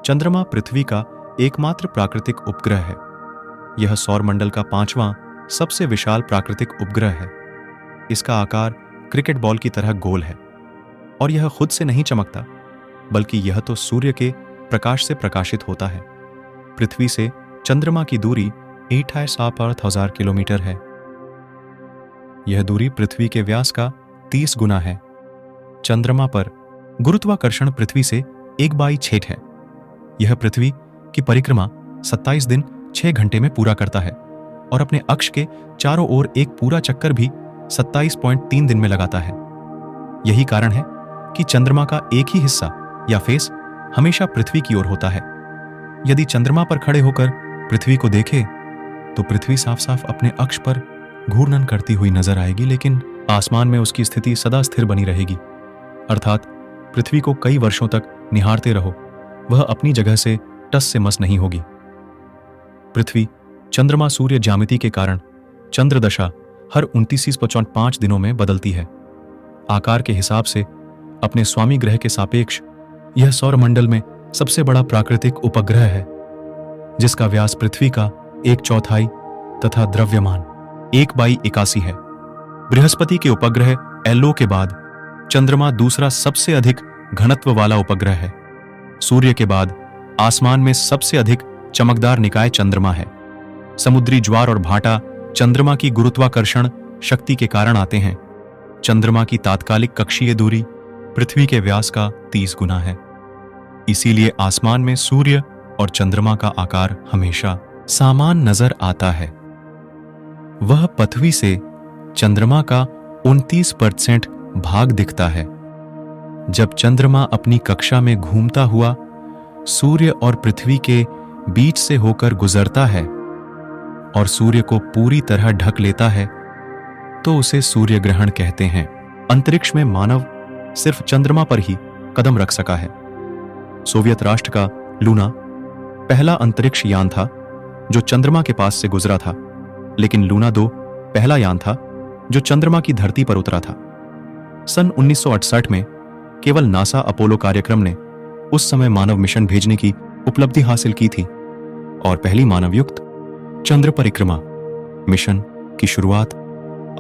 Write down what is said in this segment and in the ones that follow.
चंद्रमा पृथ्वी का एकमात्र प्राकृतिक उपग्रह है। यह सौरमंडल का 5वां सबसे विशाल प्राकृतिक उपग्रह है। इसका आकार क्रिकेट बॉल की तरह गोल है और यह खुद से नहीं चमकता, बल्कि यह तो सूर्य के प्रकाश से प्रकाशित होता है। पृथ्वी से चंद्रमा की दूरी 8,7,000 किलोमीटर है। यह दूरी पृथ्वी के व्यास का 30 गुना है। चंद्रमा पर गुरुत्वाकर्षण पृथ्वी से 1/6 है। यह पृथ्वी की परिक्रमा 27 दिन 6 घंटे में पूरा करता है और अपने अक्ष के चारों ओर एक पूरा चक्कर भी 27.3 दिन में लगाता है। यही कारण है कि चंद्रमा का एक ही हिस्सा या फेस हमेशा पृथ्वी की ओर होता है। यदि चंद्रमा पर खड़े होकर पृथ्वी को देखे तो पृथ्वी साफ साफ अपने अक्ष पर घूर्णन करती हुई नजर आएगी, लेकिन आसमान में उसकी स्थिति सदा स्थिर बनी रहेगी। अर्थात पृथ्वी को कई वर्षों तक निहारते रहो, वह अपनी जगह से टस से मस नहीं होगी। पृथ्वी चंद्रमा सूर्य ज्यामिति के कारण चंद्रदशा हर 29.5 दिनों में बदलती है। आकार के हिसाब से अपने स्वामी ग्रह के सापेक्ष यह सौरमंडल में सबसे बड़ा प्राकृतिक उपग्रह है, जिसका व्यास पृथ्वी का 1/4 तथा द्रव्यमान 1/81 है। बृहस्पति के उपग्रह एल्लो के बाद चंद्रमा दूसरा सबसे अधिक घनत्व वाला उपग्रह है। सूर्य के बाद आसमान में सबसे अधिक चमकदार निकाय चंद्रमा है। समुद्री ज्वार और भाटा चंद्रमा की गुरुत्वाकर्षण शक्ति के कारण आते हैं। चंद्रमा की तात्कालिक कक्षीय दूरी पृथ्वी के व्यास का 30 गुना है। इसीलिए आसमान में सूर्य और चंद्रमा का आकार हमेशा समान नजर आता है। वह पृथ्वी से चंद्रमा का 29% भाग दिखता है। जब चंद्रमा अपनी कक्षा में घूमता हुआ सूर्य और पृथ्वी के बीच से होकर गुजरता है और सूर्य को पूरी तरह ढक लेता है, तो उसे सूर्य ग्रहण कहते हैं। अंतरिक्ष में मानव सिर्फ चंद्रमा पर ही कदम रख सका है। सोवियत राष्ट्र का लूना पहला अंतरिक्ष यान था जो चंद्रमा के पास से गुजरा था, लेकिन लूना 2 पहला यान था जो चंद्रमा की धरती पर उतरा था। सन 1968 में केवल नासा अपोलो कार्यक्रम ने उस समय मानव मिशन भेजने की उपलब्धि हासिल की थी और पहली मानवयुक्त चंद्र परिक्रमा मिशन की शुरुआत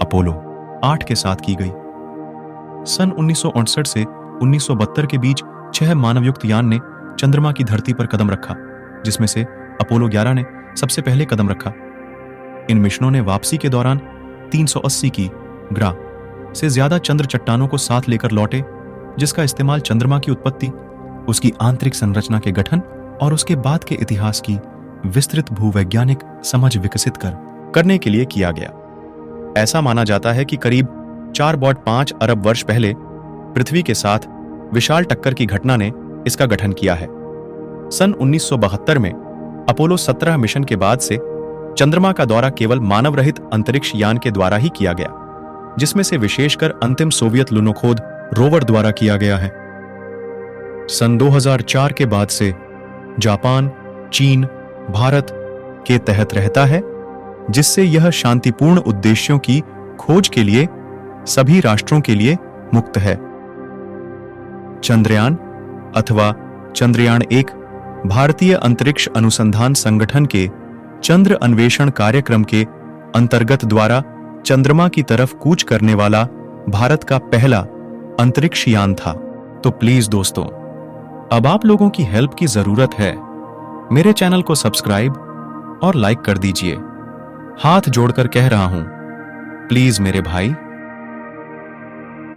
अपोलो 8 के साथ की गई। सन 1968 से 1972 के बीच 6 मानवयुक्त यान ने चंद्रमा की धरती पर कदम रखा, जिसमें से अपोलो 11 ने सबसे पहले कदम रखा। इन मिशनों ने वापसी के दौरान 380 की ग्रा से ज्यादा चंद्र चट्टानों को साथ लेकर लौटे, जिसका इस्तेमाल चंद्रमा की उत्पत्ति, उसकी आंतरिक संरचना के गठन और उसके बाद के इतिहास की विस्तृत भूवैज्ञानिक समझ विकसित करने के लिए किया गया। ऐसा माना जाता है कि करीब 4.5 अरब वर्ष पहले पृथ्वी के साथ विशाल टक्कर की घटना ने इसका गठन किया है। सन 1972 में अपोलो 17 मिशन के बाद से चंद्रमा का दौरा केवल मानव रहित अंतरिक्ष यान के द्वारा ही किया गया, जिसमें से विशेषकर अंतिम सोवियत लुनोखोद रोवर द्वारा किया गया है। सन 2004 के बाद से जापान, चीन, भारत के तहत रहता है, जिससे यह शांतिपूर्ण उद्देश्यों की खोज के लिए सभी राष्ट्रों के लिए मुक्त है। चंद्रयान अथवा चंद्रयान 1 भारतीय अंतरिक्ष अनुसंधान संगठन के चंद्र अन्वेषण कार्यक्रम के अंतर्गत द्वारा चंद्रमा की तरफ कूच करने वाला भारत का पहला अंतरिक्ष यान था। तो प्लीज दोस्तों, अब आप लोगों की हेल्प की जरूरत है। मेरे चैनल को सब्सक्राइब और लाइक कर दीजिए। हाथ जोड़कर कह रहा हूं, प्लीज मेरे भाई।